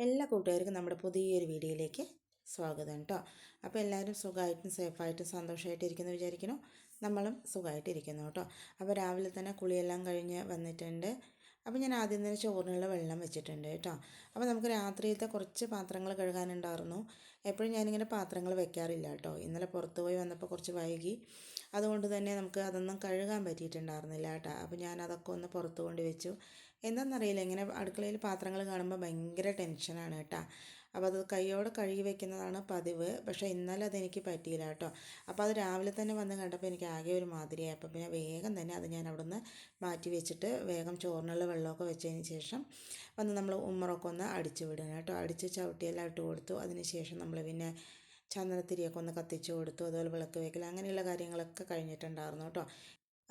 എല്ലാ കൂട്ടുകാർക്കും നമ്മുടെ പുതിയൊരു വീഡിയോയിലേക്ക് സ്വാഗതം കേട്ടോ. അപ്പോൾ എല്ലാവരും സുഖമായിട്ടും സേഫായിട്ടും സന്തോഷമായിട്ടും ഇരിക്കുന്നു വിചാരിക്കുന്നു. നമ്മളും സുഖമായിട്ടിരിക്കുന്നു കേട്ടോ. അപ്പോൾ രാവിലെ തന്നെ കുളിയെല്ലാം കഴിഞ്ഞ് വന്നിട്ടുണ്ട്. അപ്പോൾ ഞാൻ ആദ്യം തന്നെ ചോറിനുള്ള വെള്ളം വെച്ചിട്ടുണ്ട് കേട്ടോ. അപ്പോൾ നമുക്ക് രാത്രിയിലത്തെ കുറച്ച് പാത്രങ്ങൾ കഴുകാനുണ്ടായിരുന്നു. എപ്പോഴും ഞാനിങ്ങനെ പാത്രങ്ങൾ വെക്കാറില്ല കേട്ടോ. ഇന്നലെ പുറത്ത് പോയി വന്നപ്പോൾ കുറച്ച് വൈകി, അതുകൊണ്ട് തന്നെ നമുക്ക് അതൊന്നും കഴുകാൻ പറ്റിയിട്ടുണ്ടായിരുന്നില്ല കേട്ടോ. അപ്പോൾ ഞാൻ അതൊക്കെ ഒന്ന് പുറത്ത് കൊണ്ട് വെച്ചു. എന്താണെന്നറിയില്ല, ഇങ്ങനെ അടുക്കളയിൽ പാത്രങ്ങൾ കാണുമ്പോൾ ഭയങ്കര ടെൻഷനാണ് കേട്ടോ. അപ്പോൾ അത് കൈയോടെ കഴുകി വെക്കുന്നതാണ് പതിവ്. പക്ഷേ ഇന്നലെ അതെനിക്ക് പറ്റിയില്ല കേട്ടോ. അപ്പോൾ അത് രാവിലെ തന്നെ വന്ന് കണ്ടപ്പോൾ എനിക്ക് ആകെ ഒരു മാതിരിയായി. അപ്പോൾ പിന്നെ വേഗം തന്നെ അത് ഞാൻ അവിടുന്ന് മാറ്റി വെച്ചിട്ട് വേഗം ചോറിനുള്ള വെള്ളമൊക്കെ വെച്ചതിന് ശേഷം വന്ന് നമ്മൾ ഉമ്മറൊക്കെ ഒന്ന് അടിച്ച് വിടണം കേട്ടോ. അടിച്ച് ചവിട്ടിയെല്ലാം ഇട്ട് കൊടുത്തു. അതിന് ശേഷം നമ്മൾ പിന്നെ ചന്ദനത്തിരിയൊക്കെ ഒന്ന് കത്തിച്ച് കൊടുത്തു. അതുപോലെ വിളക്ക് വയ്ക്കൽ അങ്ങനെയുള്ള കാര്യങ്ങളൊക്കെ കഴിഞ്ഞിട്ടുണ്ടായിരുന്നു കേട്ടോ.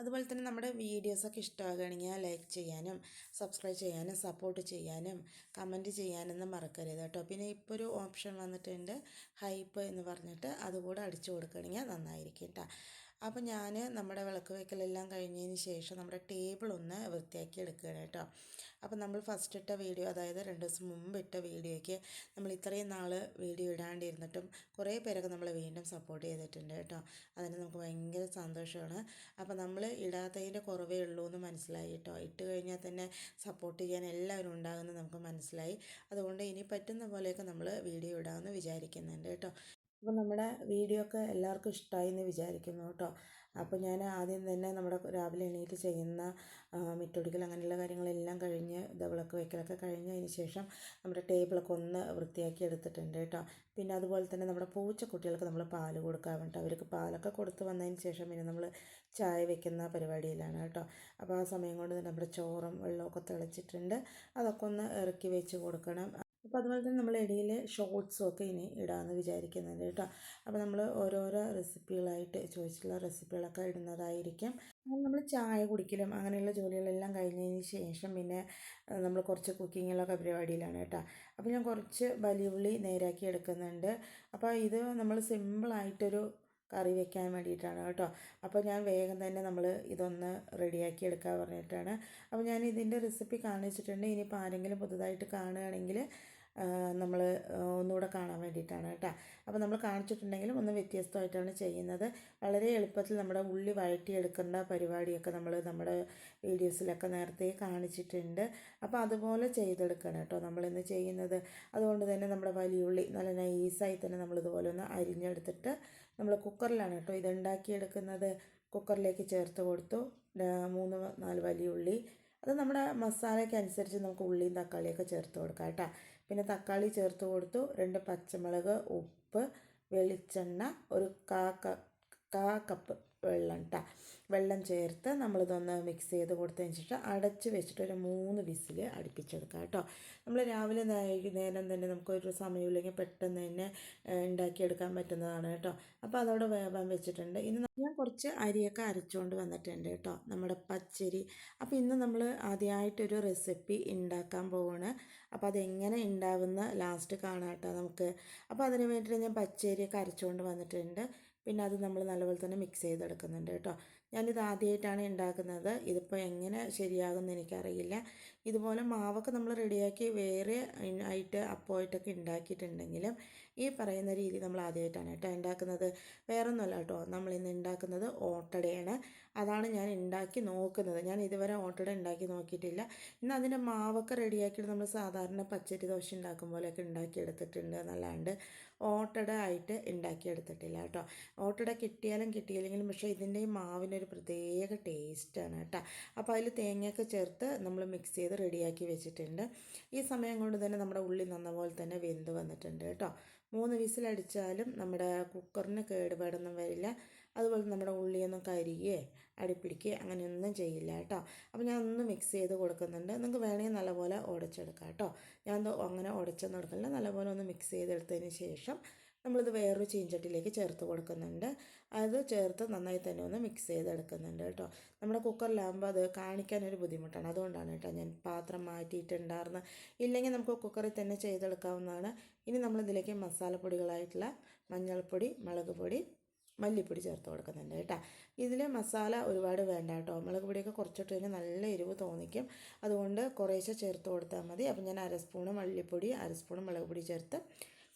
അതുപോലെ തന്നെ നമ്മുടെ വീഡിയോസൊക്കെ ഇഷ്ടമാകുകയാണെങ്കിൽ ലൈക്ക് ചെയ്യാനും സബ്സ്ക്രൈബ് ചെയ്യാനും സപ്പോർട്ട് ചെയ്യാനും കമൻറ്റ് ചെയ്യാനൊന്നും മറക്കരുത് കേട്ടോ. പിന്നെ ഇപ്പോൾ ഒരു ഓപ്ഷൻ വന്നിട്ടുണ്ട്, ഹൈപ്പ് എന്ന് പറഞ്ഞിട്ട്, അതുകൂടെ അടിച്ചു കൊടുക്കുകയാണെങ്കിൽ നന്നായിരിക്കും കേട്ടോ. അപ്പോൾ ഞാൻ നമ്മുടെ വിളക്ക് വയ്ക്കലെല്ലാം കഴിഞ്ഞതിന് ശേഷം നമ്മുടെ ടേബിൾ ഒന്ന് വൃത്തിയാക്കി എടുക്കുകയാണ് കേട്ടോ. അപ്പോൾ നമ്മൾ ഫസ്റ്റ് ഇട്ട വീഡിയോ, അതായത് 2 ദിവസം മുമ്പ് ഇട്ട വീഡിയോയ്ക്ക് നമ്മൾ ഇത്രയും നാൾ വീഡിയോ ഇടാണ്ടിരുന്നിട്ടും കുറേ പേരൊക്കെ നമ്മളെ വീണ്ടും സപ്പോർട്ട് ചെയ്തിട്ടുണ്ട് കേട്ടോ. അതിന് നമുക്ക് ഭയങ്കര സന്തോഷമാണ്. അപ്പോൾ നമ്മൾ ഇടാത്തതിൻ്റെ കുറവേ ഉള്ളൂ എന്ന് മനസ്സിലായി കേട്ടോ. ഇട്ട് കഴിഞ്ഞാൽ തന്നെ സപ്പോർട്ട് ചെയ്യാൻ എല്ലാവരും ഉണ്ടാകുമെന്ന് നമുക്ക് മനസ്സിലായി. അതുകൊണ്ട് ഇനി പറ്റുന്ന പോലെയൊക്കെ നമ്മൾ വീഡിയോ ഇടാമെന്ന് വിചാരിക്കുന്നുണ്ട് കേട്ടോ. അപ്പോൾ നമ്മുടെ വീഡിയോ ഒക്കെ എല്ലാവർക്കും ഇഷ്ടമായി എന്ന് വിചാരിക്കുന്നു കേട്ടോ. അപ്പോൾ ഞാൻ ആദ്യം തന്നെ നമ്മുടെ രാവിലെ എണീറ്റ് ചെയ്യുന്ന മിറ്റൊടിക്കൽ അങ്ങനെയുള്ള കാര്യങ്ങളെല്ലാം കഴിഞ്ഞ് വിളക്ക് വയ്ക്കലൊക്കെ കഴിഞ്ഞതിന് ശേഷം നമ്മുടെ ടേബിളൊക്കെ ഒന്ന് വൃത്തിയാക്കി എടുത്തിട്ടുണ്ട് കേട്ടോ. പിന്നെ അതുപോലെ തന്നെ നമ്മുടെ പൂച്ചക്കുട്ടികൾക്ക് നമ്മൾ പാല് കൊടുക്കാൻ വേണ്ടിയിട്ട് അവർക്ക് പാലൊക്കെ കൊടുത്ത് വന്നതിന് ശേഷം പിന്നെ നമ്മൾ ചായ വെക്കുന്ന പരിപാടിയിലാണ് കേട്ടോ. അപ്പോൾ ആ സമയം കൊണ്ട് തന്നെ നമ്മുടെ ചോറും വെള്ളമൊക്കെ തിളച്ചിട്ടുണ്ട്. അതൊക്കെ ഒന്ന് ഇറക്കി വെച്ച് കൊടുക്കണം. അപ്പോൾ അതുപോലെ തന്നെ നമ്മൾ ഇടയിൽ ഷോർട്സും ഒക്കെ ഇനി ഇടാമെന്ന് വിചാരിക്കുന്നുണ്ട് കേട്ടോ. അപ്പോൾ നമ്മൾ ഓരോരോ റെസിപ്പികളായിട്ട് ചോദിച്ചിട്ടുള്ള റെസിപ്പികളൊക്കെ ഇടുന്നതായിരിക്കും. നമ്മൾ ചായ കുടിക്കലും അങ്ങനെയുള്ള ജോലികളെല്ലാം കഴിഞ്ഞതിന് ശേഷം പിന്നെ നമ്മൾ കുറച്ച് കുക്കിങ്ങിലൊക്കെ പരിപാടിയിലാണ് കേട്ടോ. അപ്പോൾ ഞാൻ കുറച്ച് വലിയ ഉള്ളി നേരാക്കി എടുക്കുന്നുണ്ട്. അപ്പോൾ ഇത് നമ്മൾ സിമ്പിളായിട്ടൊരു കറി വെക്കാൻ വേണ്ടിയിട്ടാണ് കേട്ടോ. അപ്പോൾ ഞാൻ വേഗം തന്നെ നമ്മൾ ഇതൊന്ന് റെഡിയാക്കി എടുക്കാൻ പറഞ്ഞിട്ടാണ്. അപ്പോൾ ഞാൻ ഇതിൻ്റെ റെസിപ്പി കാണിച്ചിട്ടുണ്ട്. ഇനിയിപ്പോൾ ആരെങ്കിലും പുതുതായിട്ട് കാണുകയാണെങ്കിൽ നമ്മൾ ഒന്നുകൂടെ കാണാൻ വേണ്ടിയിട്ടാണ് കേട്ടോ. അപ്പോൾ നമ്മൾ കാണിച്ചിട്ടുണ്ടെങ്കിലും ഒന്ന് വ്യത്യസ്തമായിട്ടാണ് ചെയ്യുന്നത്. വളരെ എളുപ്പത്തിൽ നമ്മുടെ ഉള്ളി വഴറ്റിയെടുക്കേണ്ട പരിപാടിയൊക്കെ നമ്മൾ നമ്മുടെ വീഡിയോസിലൊക്കെ നേരത്തെ കാണിച്ചിട്ടുണ്ട്. അപ്പോൾ അതുപോലെ ചെയ്തെടുക്കണം കേട്ടോ നമ്മളിന്ന് ചെയ്യുന്നത്. അതുകൊണ്ട് തന്നെ നമ്മുടെ വലിയ ഉള്ളി നല്ല നൈസായി തന്നെ നമ്മളിതുപോലെ ഒന്ന് അരിഞ്ഞെടുത്തിട്ട് നമ്മൾ കുക്കറിലാണ് കേട്ടോ ഇതുണ്ടാക്കിയെടുക്കുന്നത്. കുക്കറിലേക്ക് ചേർത്ത് കൊടുത്തു 3-4 വലിയ ഉള്ളി. അത് നമ്മുടെ മസാലയ്ക്ക് അനുസരിച്ച് നമുക്ക് ഉള്ളിയും തക്കാളിയൊക്കെ ചേർത്ത് കൊടുക്കാം കേട്ടോ. പിന്നെ തക്കാളി ചേർത്ത് കൊടുത്തു, 2 പച്ചമുളക്, ഉപ്പ്, വെളിച്ചെണ്ണ, ഒരു കാ കപ്പ് വെള്ളം കേട്ടോ. വെള്ളം ചേർത്ത് നമ്മളിതൊന്ന് മിക്സ് ചെയ്ത് കൊടുത്തതിന് ശേഷം അടച്ച് വെച്ചിട്ട് ഒരു 3 വിസിൽ അടുപ്പിച്ചെടുക്കാം കേട്ടോ. നമ്മൾ രാവിലെ നേരം തന്നെ നമുക്കൊരു സമയമില്ലെങ്കിൽ പെട്ടെന്ന് തന്നെ ഉണ്ടാക്കിയെടുക്കാൻ പറ്റുന്നതാണ് കേട്ടോ. അപ്പോൾ അതവിടെ വേവാൻ വെച്ചിട്ടുണ്ട്. ഇനി ഞാൻ കുറച്ച് അരിയൊക്കെ അരച്ചുകൊണ്ട് വന്നിട്ടുണ്ട് കേട്ടോ, നമ്മുടെ പച്ചരി. അപ്പോൾ ഇന്ന് നമ്മൾ ആദ്യമായിട്ടൊരു റെസിപ്പി ഉണ്ടാക്കാൻ പോവാണ്. അപ്പോൾ അതെങ്ങനെ ഉണ്ടാവുന്ന ലാസ്റ്റ് കാണാം കേട്ടോ നമുക്ക്. അപ്പോൾ അതിന് വേണ്ടിയിട്ട് ഞാൻ പച്ചരിയൊക്കെ അരച്ചുകൊണ്ട് വന്നിട്ടുണ്ട്. പിന്നെ അത് നമ്മൾ നല്ലപോലെ തന്നെ മിക്സ് ചെയ്തെടുക്കുന്നുണ്ട് കേട്ടോ. ഞാനിത് ആദ്യമായിട്ടാണ് ഉണ്ടാക്കുന്നത്. ഇതിപ്പോൾ എങ്ങനെ ശരിയാകുമെന്ന് എനിക്കറിയില്ല. ഇതുപോലെ മാവൊക്കെ നമ്മൾ റെഡിയാക്കി വേറെ ആയിട്ട് അപ്പമായിട്ടൊക്കെ ഉണ്ടാക്കിയിട്ടുണ്ടെങ്കിലും ഈ പറയുന്ന രീതി നമ്മൾ ആദ്യമായിട്ടാണ് കേട്ടോ ഉണ്ടാക്കുന്നത്. വേറൊന്നുമല്ല കേട്ടോ, നമ്മളിന്ന് ഉണ്ടാക്കുന്നത് ഓട്ടടയാണ്. അതാണ് ഞാൻ ഉണ്ടാക്കി നോക്കുന്നത്. ഞാൻ ഇതുവരെ ഓട്ടട ഉണ്ടാക്കി നോക്കിയിട്ടില്ല. ഇന്ന് അതിൻ്റെ മാവൊക്കെ റെഡിയാക്കിയിട്ട് നമ്മൾ സാധാരണ പച്ചരി ദോശ ഉണ്ടാക്കും പോലെയൊക്കെ ഉണ്ടാക്കിയെടുത്തിട്ടുണ്ട് എന്നല്ലാണ്ട് ഓട്ടട ആയിട്ട് ഉണ്ടാക്കിയെടുത്തിട്ടില്ല കേട്ടോ. ഓട്ടട കിട്ടിയാലും കിട്ടിയില്ലെങ്കിലും പക്ഷേ ഇതിൻ്റെ ഈ മാവിനൊരു പ്രത്യേക ടേസ്റ്റാണ് കേട്ടോ. അപ്പോൾ അതിൽ തേങ്ങയൊക്കെ ചേർത്ത് നമ്മൾ മിക്സ് ചെയ്ത് റെഡിയാക്കി വെച്ചിട്ടുണ്ട്. ഈ സമയം കൊണ്ട് തന്നെ നമ്മുടെ ഉള്ളി നന്നപോലെ തന്നെ വെന്ത് വന്നിട്ടുണ്ട് കേട്ടോ. 3 വിസിലടിച്ചാലും നമ്മുടെ കുക്കറിന് കേടുപാടൊന്നും വരില്ല. അതുപോലെ നമ്മുടെ ഉള്ളിയൊന്നും കരിയുകയോ അടിപ്പിടിക്കുകയോ അങ്ങനെയൊന്നും ചെയ്യില്ല കേട്ടോ. അപ്പോൾ ഞാൻ ഒന്ന് മിക്സ് ചെയ്ത് കൊടുക്കുന്നുണ്ട്. നിങ്ങൾക്ക് വേണമെങ്കിൽ നല്ലപോലെ ഉടച്ചെടുക്കാം കേട്ടോ. ഞാൻ അങ്ങനെ ഉടച്ചൊന്നും എടുക്കില്ല. നല്ലപോലെ ഒന്ന് മിക്സ് ചെയ്തെടുത്തതിന് ശേഷം നമ്മളിത് വേറൊരു ചീഞ്ചട്ടിയിലേക്ക് ചേർത്ത് കൊടുക്കുന്നുണ്ട്. അത് ചേർത്ത് നന്നായി തന്നെ ഒന്ന് മിക്സ് ചെയ്തെടുക്കുന്നുണ്ട് കേട്ടോ. നമ്മുടെ കുക്കറിലാകുമ്പോൾ അത് കാണിക്കാനൊരു ബുദ്ധിമുട്ടാണ്. അതുകൊണ്ടാണ് കേട്ടോ ഞാൻ പാത്രം മാറ്റിയിട്ടുണ്ടായിരുന്നത്. ഇല്ലെങ്കിൽ നമുക്ക് കുക്കറിൽ തന്നെ ചെയ്തെടുക്കാവുന്നതാണ്. ഇനി നമ്മളിതിലേക്ക് മസാലപ്പൊടികളായിട്ടുള്ള മഞ്ഞൾപ്പൊടി, മുളക് പൊടി, മല്ലിപ്പൊടി ചേർത്ത് കൊടുക്കുന്നുണ്ട് കേട്ടോ. ഇതിൽ മസാല ഒരുപാട് വേണ്ട കേട്ടോ. മുളക് പൊടിയൊക്കെ കുറച്ചിട്ട് കഴിഞ്ഞാൽ നല്ല എരിവ് തോന്നിക്കും. അതുകൊണ്ട് കുറേശ്ശെ ചേർത്ത് കൊടുത്താൽ മതി. അപ്പം ഞാൻ 1 സ്പൂണ് മല്ലിപ്പൊടി, 1 സ്പൂണ് മുളക് പൊടി ചേർത്ത്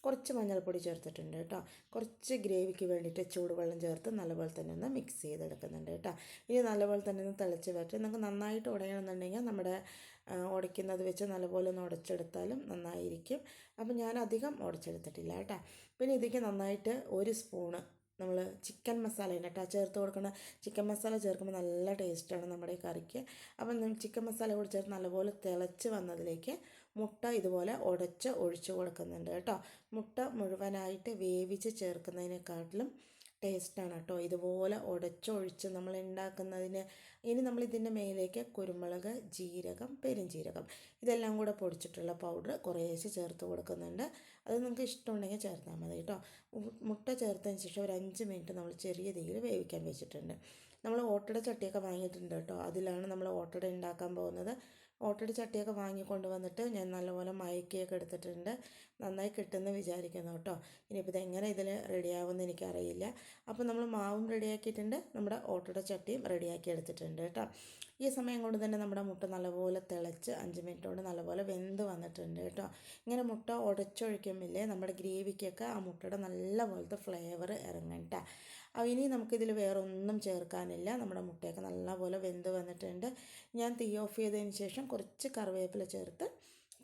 കുറച്ച് മഞ്ഞൾപ്പൊടി ചേർത്തിട്ടുണ്ട് കേട്ടോ. കുറച്ച് ഗ്രേവിക്ക് വേണ്ടിയിട്ട് ചൂടുവെള്ളം ചേർത്ത് നല്ലപോലെ തന്നെ ഒന്ന് മിക്സ് ചെയ്തെടുക്കുന്നുണ്ട് കേട്ടോ. ഇനി നല്ലപോലെ തന്നെ ഒന്ന് തിളച്ച് വരട്ടെ. നമുക്ക് നന്നായിട്ട് ഉടയണമെന്നുണ്ടെങ്കിൽ നമ്മുടെ ഉടയ്ക്കുന്നത് വെച്ച് നല്ലപോലെ ഒന്ന് ഉടച്ചെടുത്താലും നന്നായിരിക്കും. അപ്പം ഞാൻ അധികം ഉടച്ചെടുത്തിട്ടില്ല കേട്ടോ. പിന്നെ ഇതിലേക്ക് നന്നായിട്ട് 1 സ്പൂണ് നമ്മൾ ചിക്കൻ മസാല ഉണ്ട് കേട്ടോ ചേർത്ത് കൊടുക്കണം. ചിക്കൻ മസാല ചേർക്കുമ്പോൾ നല്ല ടേസ്റ്റാണ് നമ്മുടെ ഈ കറിക്ക്. അപ്പം ചിക്കൻ മസാല കൂടി ചേർത്ത് നല്ലപോലെ തിളച്ച് വന്നതിലേക്ക് മുട്ട ഇതുപോലെ ഉടച്ച് ഒഴിച്ച് കൊടുക്കുന്നുണ്ട് കേട്ടോ. മുട്ട മുഴുവനായിട്ട് വേവിച്ച് ചേർക്കുന്നതിനെക്കാട്ടിലും ടേസ്റ്റാണ് കേട്ടോ ഇതുപോലെ ഉടച്ചൊഴിച്ച് നമ്മൾ ഉണ്ടാക്കുന്നതിന്. ഇനി നമ്മൾ ഇതിൻ്റെ മേലേക്ക് കുരുമുളക്, ജീരകം, പെരുംജീരകം ഇതെല്ലാം കൂടെ പൊടിച്ചിട്ടുള്ള പൗഡർ കുറേശ്ശെ ചേർത്ത് കൊടുക്കുന്നുണ്ട്. അത് നിങ്ങൾക്ക് ഇഷ്ടമുണ്ടെങ്കിൽ ചേർത്താൽ മതി കേട്ടോ. മുട്ട ചേർത്തതിന് ശേഷം ഒരു 5 മിനിറ്റ് നമ്മൾ ചെറിയ തീയിൽ വേവിക്കാൻ വെച്ചിട്ടുണ്ട്. നമ്മൾ ഓട്ടട ചട്ടിയൊക്കെ വാങ്ങിയിട്ടുണ്ട് കേട്ടോ. അതിലാണ് നമ്മൾ ഓട്ടട ഉണ്ടാക്കാൻ പോകുന്നത്. ഓട്ടട ചട്ടിയൊക്കെ വാങ്ങിക്കൊണ്ട് വന്നിട്ട് ഞാൻ നല്ലപോലെ മയക്കിയൊക്കെ എടുത്തിട്ടുണ്ട്. നന്നായി കിട്ടുമെന്ന് വിചാരിക്കുന്നു കേട്ടോ. ഇനിയിപ്പോൾ ഇതെങ്ങനെ ഇതിൽ റെഡിയാവുമെന്ന് എനിക്കറിയില്ല. അപ്പോൾ നമ്മൾ മാവും റെഡിയാക്കിയിട്ടുണ്ട്, നമ്മുടെ ഓട്ടട ചട്ടിയും റെഡിയാക്കി എടുത്തിട്ടുണ്ട് കേട്ടോ. ഈ സമയം കൊണ്ട് തന്നെ നമ്മുടെ മുട്ട നല്ലപോലെ തിളച്ച് 5 മിനിറ്റ് കൊണ്ട് നല്ലപോലെ വെന്ത് വന്നിട്ടുണ്ട് കേട്ടോ. ഇങ്ങനെ മുട്ട ഉടച്ചൊഴിക്കുമ്പില്ലേ നമ്മുടെ ഗ്രേവിക്കൊക്കെ ആ മുട്ടയുടെ നല്ല പോലത്തെ ഫ്ലേവർ ഇറങ്ങും കേട്ടോ. ഇനി നമുക്കിതിൽ വേറെ ഒന്നും ചേർക്കാനില്ല. നമ്മുടെ മുട്ടയൊക്കെ നല്ലപോലെ വെന്ത് വന്നിട്ടുണ്ട്. ഞാൻ തീ ഓഫ് ചെയ്തതിന് ശേഷം കുറച്ച് കറിവേപ്പില ചേർത്ത്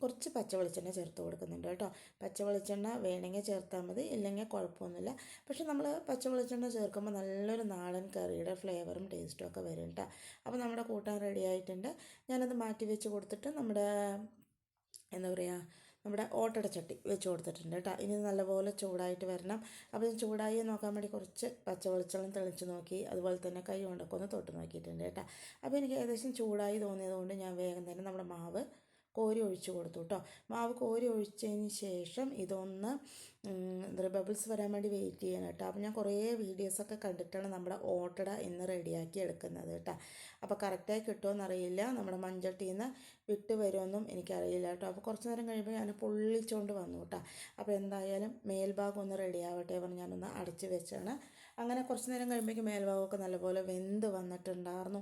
കുറച്ച് പച്ച വെളിച്ചെണ്ണ ചേർത്ത് കൊടുക്കുന്നുണ്ട് കേട്ടോ. പച്ച വെളിച്ചെണ്ണ വേണമെങ്കിൽ ചേർത്താൽ മതി, ഇല്ലെങ്കിൽ കുഴപ്പമൊന്നുമില്ല. പക്ഷെ നമ്മൾ പച്ച വെളിച്ചെണ്ണ ചേർക്കുമ്പോൾ നല്ലൊരു നാടൻ കറിയുടെ ഫ്ലേവറും ടേസ്റ്റും ഒക്കെ വരും കേട്ടോ. അപ്പോൾ നമ്മുടെ കൂട്ടാൻ റെഡി ആയിട്ടുണ്ട്. ഞാനത് മാറ്റി വെച്ച് കൊടുത്തിട്ട് നമ്മുടെ എന്താ പറയുക, നമ്മുടെ ഓട്ടടച്ചട്ടി വെച്ച് കൊടുത്തിട്ടുണ്ട് കേട്ടോ. ഇനി നല്ലപോലെ ചൂടായിട്ട് വരണം. അപ്പോൾ ഞാൻ ചൂടായി നോക്കാൻ വേണ്ടി കുറച്ച് പച്ച വെളിച്ചെണ്ണ തെളിച്ച് നോക്കി, അതുപോലെ തന്നെ കൈ കൊണ്ടൊക്കെ ഒന്ന് തൊട്ട് നോക്കിയിട്ടുണ്ട് കേട്ടോ. അപ്പോൾ എനിക്ക് ഏകദേശം ചൂടായി തോന്നിയതുകൊണ്ട് ഞാൻ വേഗം തന്നെ നമ്മുടെ മാവ് കോരി ഒഴിച്ച് കൊടുത്തു കേട്ടോ. മാവ് കോരി ഒഴിച്ചതിന് ശേഷം ഇതൊന്ന് ബബിൾസ് വരാൻ വേണ്ടി വെയിറ്റ് ചെയ്യണം കേട്ടോ. അപ്പോൾ ഞാൻ കുറേ വീഡിയോസൊക്കെ കണ്ടിട്ടാണ് നമ്മുടെ ഓട്ടട ഇന്ന് റെഡിയാക്കി എടുക്കുന്നത് കേട്ടോ. അപ്പോൾ കറക്റ്റായി കിട്ടുമോയെന്നറിയില്ല, നമ്മുടെ മൺചട്ടിയിൽ നിന്ന് വിട്ട് വരുമെന്നും എനിക്കറിയില്ല കേട്ടോ. അപ്പോൾ കുറച്ച് നേരം കഴിയുമ്പോൾ ഞാൻ പൊള്ളിച്ചുകൊണ്ട് വന്നു കേട്ടോ. അപ്പോൾ എന്തായാലും മേൽഭാഗം ഒന്ന് റെഡി ആവട്ടെ പറഞ്ഞ് ഞാനൊന്ന് അടച്ച് വെച്ചാണ്. അങ്ങനെ കുറച്ച് നേരം കഴിയുമ്പോഴേക്കും മേൽഭാഗമൊക്കെ നല്ലപോലെ വെന്ത് വന്നിട്ടുണ്ടായിരുന്നു.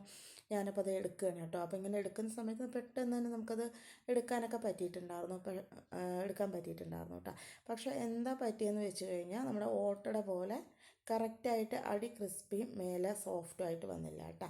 ഞാനപ്പോൾ അത് എടുക്കുകയാണ് കേട്ടോ. അപ്പോൾ ഇങ്ങനെ എടുക്കുന്ന സമയത്ത് പെട്ടെന്ന് തന്നെ നമുക്കത് എടുക്കാൻ പറ്റിയിട്ടുണ്ടായിരുന്നു കേട്ടോ. പക്ഷേ എന്താ പറ്റിയെന്ന് വെച്ച് കഴിഞ്ഞാൽ നമ്മുടെ ഓട്ടട പോലെ കറക്റ്റായിട്ട് അടി ക്രിസ്പിയും മേലെ സോഫ്റ്റും ആയിട്ട് വന്നില്ല കേട്ടോ.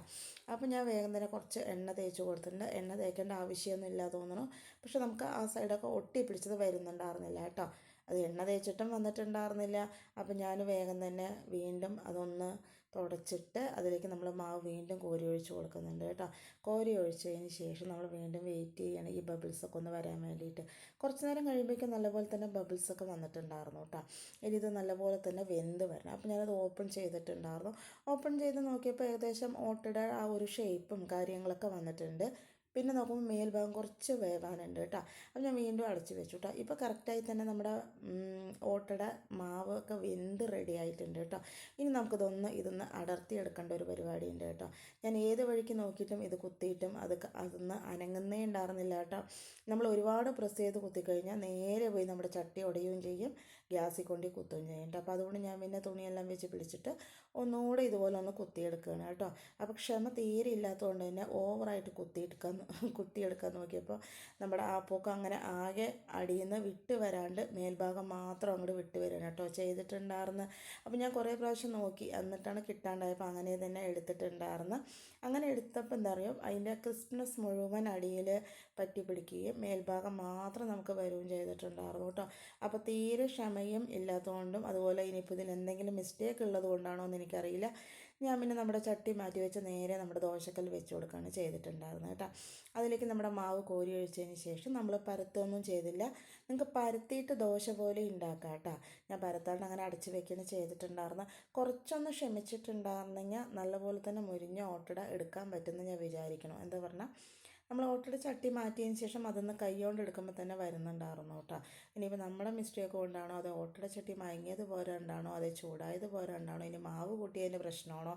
അപ്പോൾ ഞാൻ വേഗം തന്നെ കുറച്ച് എണ്ണ തേച്ച് കൊടുത്തിട്ടുണ്ട്. എണ്ണ തേക്കേണ്ട ആവശ്യമൊന്നും ഇല്ല തോന്നുന്നു. പക്ഷെ നമുക്ക് ആ സൈഡൊക്കെ ഒട്ടി പിടിച്ചത് വരുന്നുണ്ടായിരുന്നില്ല കേട്ടോ. അത് എണ്ണ തേച്ചിട്ടും വന്നിട്ടുണ്ടായിരുന്നില്ല. അപ്പോൾ ഞാൻ വേഗം തന്നെ വീണ്ടും അതൊന്ന് തുടച്ചിട്ട് അതിലേക്ക് നമ്മൾ മാവ് വീണ്ടും കോരി ഒഴിച്ച് കൊടുക്കുന്നുണ്ട് കേട്ടോ. കോരി ഒഴിച്ചതിന് ശേഷം നമ്മൾ വീണ്ടും വെയിറ്റ് ചെയ്യണം ഈ ബബിൾസൊക്കെ ഒന്ന് വരാൻ വേണ്ടിയിട്ട്. കുറച്ച് നേരം കഴിയുമ്പോഴേക്കും നല്ലപോലെ തന്നെ ബബിൾസൊക്കെ വന്നിട്ടുണ്ടായിരുന്നു കേട്ടോ. ഇനി ഇത് നല്ലപോലെ തന്നെ വെന്ത് വരണം. അപ്പോൾ ഞാനത് ഓപ്പൺ ചെയ്തിട്ടുണ്ടായിരുന്നു. ഓപ്പൺ ചെയ്ത് നോക്കിയപ്പോൾ ഏകദേശം ഓട്ടയുടെ ആ ഒരു ഷേപ്പും കാര്യങ്ങളൊക്കെ വന്നിട്ടുണ്ട്. പിന്നെ നോക്കുമ്പോൾ മേൽഭാഗം കുറച്ച് വേവാനുണ്ട് കേട്ടോ. അപ്പോൾ ഞാൻ വീണ്ടും അടച്ച് വെച്ചു കേട്ടോ. ഇപ്പോൾ കറക്റ്റായി തന്നെ നമ്മുടെ ഓട്ടട മാവൊക്കെ വെന്ത് റെഡി ആയിട്ടുണ്ട് കേട്ടോ. ഇനി ഇതൊന്ന് അടർത്തിയെടുക്കേണ്ട ഒരു പരിപാടി ഉണ്ട് കേട്ടോ. ഞാൻ ഏത് വഴിക്ക് നോക്കിയിട്ടും ഇത് കുത്തിയിട്ടും അതൊന്ന് അനങ്ങുന്നേ ഉണ്ടായിരുന്നില്ല കേട്ടോ. നമ്മൾ ഒരുപാട് പ്രസ് ചെയ്ത് കുത്തിക്കഴിഞ്ഞാൽ നേരെ പോയി നമ്മുടെ ചട്ടി ഉടയുകയും ചെയ്യും, ഗ്യാസിൽ കൊണ്ട് കുത്തുകയും ചെയ്യും കേട്ടോ. അപ്പോൾ അതുകൊണ്ട് ഞാൻ പിന്നെ തുണിയെല്ലാം വെച്ച് പിടിച്ചിട്ട് ഒന്നുകൂടെ ഇതുപോലെ ഒന്ന് കുത്തിയെടുക്കുകയാണ് കേട്ടോ. അപ്പോൾ ക്ഷമ തീരെ ഇല്ലാത്തതുകൊണ്ട് തന്നെ ഓവറായിട്ട് കുത്തിയെടുക്കാൻ നോക്കിയപ്പോൾ നമ്മുടെ ആ പൂക്കം അങ്ങനെ ആകെ അടിയിൽ നിന്ന് വിട്ട് വരാണ്ട് മേൽഭാഗം മാത്രം അങ്ങോട്ട് വിട്ട് വരണം കേട്ടോ ചെയ്തിട്ടുണ്ടായിരുന്നു. അപ്പോൾ ഞാൻ കുറേ പ്രാവശ്യം നോക്കി, എന്നിട്ടാണ് കിട്ടാണ്ടായപ്പോൾ അങ്ങനെ തന്നെ എടുത്തിട്ടുണ്ടായിരുന്നു. അങ്ങനെ എടുത്തപ്പോൾ എന്താ പറയുക, അതിൻ്റെ ക്രിസ്പ്നെസ് മുഴുവൻ അടിയിൽ പറ്റി പിടിക്കുകയും മേൽഭാഗം മാത്രം നമുക്ക് വരികയും ചെയ്തിട്ടുണ്ടായിരുന്നു കേട്ടോ. അപ്പോൾ തീരെ ക്ഷമയും ഇല്ലാത്തതുകൊണ്ടും അതുപോലെ ഇനിയിപ്പോൾ ഇതിൽ എന്തെങ്കിലും മിസ്റ്റേക്ക് ഉള്ളത് കൊണ്ടാണോ എന്ന് എനിക്കറിയില്ല, ഞാൻ പിന്നെ നമ്മുടെ ചട്ടി മാറ്റി വെച്ച് നേരെ നമ്മുടെ ദോശക്കല്ല് വെച്ച് കൊടുക്കുകയാണ് ചെയ്തിട്ടുണ്ടായിരുന്നത് കേട്ടോ. അതിലേക്ക് നമ്മുടെ മാവ് കോരി ഒഴിച്ചതിന് ശേഷം നമ്മൾ പരത്തൊന്നും ചെയ്തില്ല. നിങ്ങൾക്ക് പരത്തിയിട്ട് ദോശ പോലെ ഉണ്ടാക്കാം കേട്ടോ. ഞാൻ പരത്താണ്ട് അങ്ങനെ അടച്ച് വെക്കുകയാണ് ചെയ്തിട്ടുണ്ടായിരുന്നു. കുറച്ചൊന്ന് ക്ഷമിച്ചിട്ടുണ്ടായിരുന്നെങ്കിൽ നല്ലപോലെ തന്നെ മുരിഞ്ഞ ഓട്ടട എടുക്കാൻ പറ്റുമെന്ന് ഞാൻ വിചാരിക്കണം. എന്താ പറഞ്ഞാൽ നമ്മൾ ഓട്ടയുടെ ചട്ടി മാറ്റിയതിന് ശേഷം അതൊന്ന് കൈകൊണ്ട് എടുക്കുമ്പോൾ തന്നെ വരുന്നുണ്ടായിരുന്നു കേട്ടോ. ഇനിയിപ്പോൾ നമ്മുടെ മിസ്റ്റേക്ക് കൊണ്ടാണോ അതോ ഓട്ടയുടെ ചട്ടി മയങ്ങിയത് പോരാണ്ടാണോ അതോ ചൂടായത് പോരാണ്ടാണോ ഇനി മാവ് കൂട്ടിയതിൻ്റെ പ്രശ്നമാണോ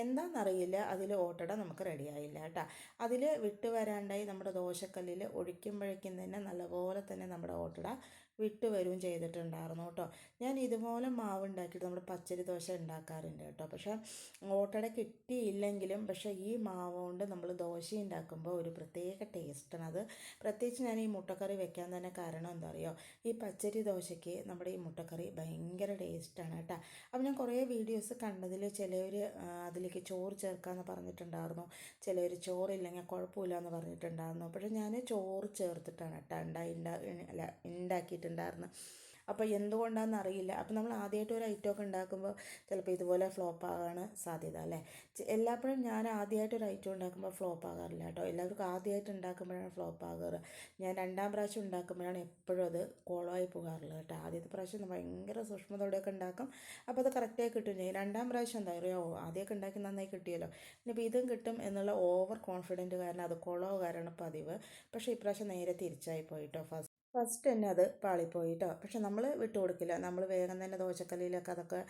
എന്താണെന്നറിയില്ല, അതിൽ ഓട്ടട നമുക്ക് റെഡിയായില്ല കേട്ടോ. അതിൽ വിട്ട് വരാണ്ടായി നമ്മുടെ ദോശക്കല്ലിൽ ഒഴിക്കുമ്പോഴേക്കും തന്നെ നല്ലപോലെ തന്നെ നമ്മുടെ ഓട്ടട വിട്ട് വരികയും ചെയ്തിട്ടുണ്ടായിരുന്നു കേട്ടോ. ഞാൻ ഇതുപോലെ മാവ് ഉണ്ടാക്കിയിട്ട് നമ്മുടെ പച്ചരി ദോശ ഉണ്ടാക്കാറുണ്ട് കേട്ടോ. പക്ഷേ ഓട്ടട കിട്ടിയില്ലെങ്കിലും പക്ഷേ ഈ മാവ് കൊണ്ട് നമ്മൾ ദോശ ഉണ്ടാക്കുമ്പോൾ ഒരു പ്രത്യേക ടേസ്റ്റാണ്. അത് പ്രത്യേകിച്ച് ഞാൻ ഈ മുട്ടക്കറി വെക്കാൻ തന്നെ കാരണം എന്താ അറിയോ, ഈ പച്ചരി ദോശയ്ക്ക് നമ്മുടെ ഈ മുട്ടക്കറി ഭയങ്കര ടേസ്റ്റാണ് കേട്ടോ. അപ്പോൾ ഞാൻ കുറേ വീഡിയോസ് കണ്ടതിൽ ചിലവർ അതിലേക്ക് ചോറ് ചേർക്കാമെന്ന് പറഞ്ഞിട്ടുണ്ടായിരുന്നു, ചിലവർ ചോറില്ലെങ്കിൽ കുഴപ്പമില്ല എന്ന് പറഞ്ഞിട്ടുണ്ടായിരുന്നു. പക്ഷേ ഞാൻ ചോറ് ചേർത്തിട്ടാണ് കേട്ടോ ഉണ്ടാക്കിയിട്ടുണ്ടായിരുന്നു. അപ്പോൾ എന്തുകൊണ്ടാണെന്ന് അറിയില്ല. അപ്പോൾ നമ്മൾ ആദ്യമായിട്ട് ഒരു ഐറ്റമൊക്കെ ഉണ്ടാക്കുമ്പോൾ ചിലപ്പോൾ ഇതുപോലെ ഫ്ലോപ്പ് ആകാൻ സാധ്യത അല്ലേ. എല്ലാപ്പോഴും ഞാൻ ആദ്യമായിട്ട് ഒരു ഐറ്റം ഉണ്ടാക്കുമ്പോൾ ഫ്ലോപ്പ് ആകാറില്ല കേട്ടോ. എല്ലാവർക്കും ആദ്യമായിട്ട് ഉണ്ടാക്കുമ്പോഴാണ് ഫ്ലോപ്പ് ആകാറ്. ഞാൻ രണ്ടാം പ്രാവശ്യം ഉണ്ടാക്കുമ്പോഴാണ് എപ്പോഴും അത് കോളമായി പോകാറുള്ളത് കേട്ടോ. ആദ്യത്തെ പ്രാവശ്യം ഭയങ്കര സൂക്ഷ്മതയോടെയൊക്കെ ഉണ്ടാക്കും, അപ്പോൾ അത് കറക്റ്റായി കിട്ടും ചെയ്യും. രണ്ടാം പ്രാവശ്യം എന്താ പറയുക, ആദ്യമൊക്കെ ഉണ്ടാക്കി നന്നായി കിട്ടിയല്ലോ, ഇനിയിപ്പോൾ ഇതും കിട്ടും എന്നുള്ള ഓവർ കോൺഫിഡൻറ്റ് കാരണം അത് കുളമാകാറാണ് പതിവ്. പക്ഷേ ഇപ്രാവശ്യം നേരെ തിരിച്ചായി പോയിട്ടോ. ഫസ്റ്റ് തന്നെ അത് പാളിപ്പോയി കേട്ടോ. പക്ഷെ നമ്മൾ വിട്ടു കൊടുക്കില്ല, നമ്മൾ വേഗം തന്നെ ദോശക്കല്ലിലൊക്കെ അതൊക്കെ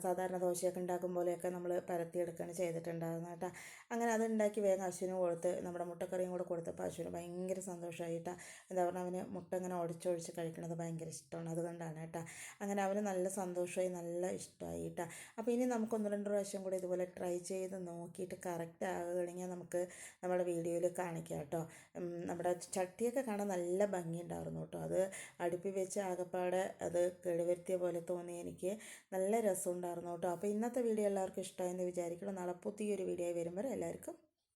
സാധാരണ ദോശയൊക്കെ ഉണ്ടാക്കും പോലെയൊക്കെ നമ്മൾ പരത്തിയെടുക്കുകയാണ് ചെയ്തിട്ടുണ്ടാകുന്നത് കേട്ടോ. അങ്ങനെ അത് ഉണ്ടാക്കി വേഗം അശ്വിന് കൊടുത്ത് നമ്മുടെ മുട്ടക്കറിയും കൂടെ കൊടുത്തപ്പോൾ അശ്വിന് ഭയങ്കര സന്തോഷമായി കേട്ടോ. എന്താ പറഞ്ഞാൽ അവന് മുട്ട ഇങ്ങനെ ഒടിച്ചൊഴിച്ച് കഴിക്കുന്നത് ഭയങ്കര ഇഷ്ടമാണ്, അതുകൊണ്ടാണ് കേട്ടോ. അങ്ങനെ അവന് നല്ല സന്തോഷമായി, നല്ല ഇഷ്ടമായി കേട്ടോ. അപ്പോൾ ഇനി നമുക്ക് ഒന്ന് രണ്ട് പ്രാവശ്യം കൂടി ഇതുപോലെ ട്രൈ ചെയ്ത് നോക്കിയിട്ട് കറക്റ്റ് ആകുകയാണെങ്കിൽ നമുക്ക് നമ്മുടെ വീഡിയോയിൽ കാണിക്കാം കേട്ടോ. നമ്മുടെ ചട്ടിയൊക്കെ കാണാൻ നല്ല ഭംഗിയുണ്ടായിരുന്നു കേട്ടോ. അത് അടുപ്പിൽ വെച്ച് ആകപ്പാടെ അത് കേടുവരുത്തിയ പോലെ തോന്നി എനിക്ക്. നല്ല രസമുണ്ടായിരുന്നു കേട്ടോ. അപ്പോൾ ഇന്നത്തെ വീഡിയോ എല്ലാവർക്കും ഇഷ്ടമായെന്ന് വിചാരിക്കണം. നാളെ പുതിയൊരു വീഡിയോ വരുമ്പോൾ എല്ലാവർക്കും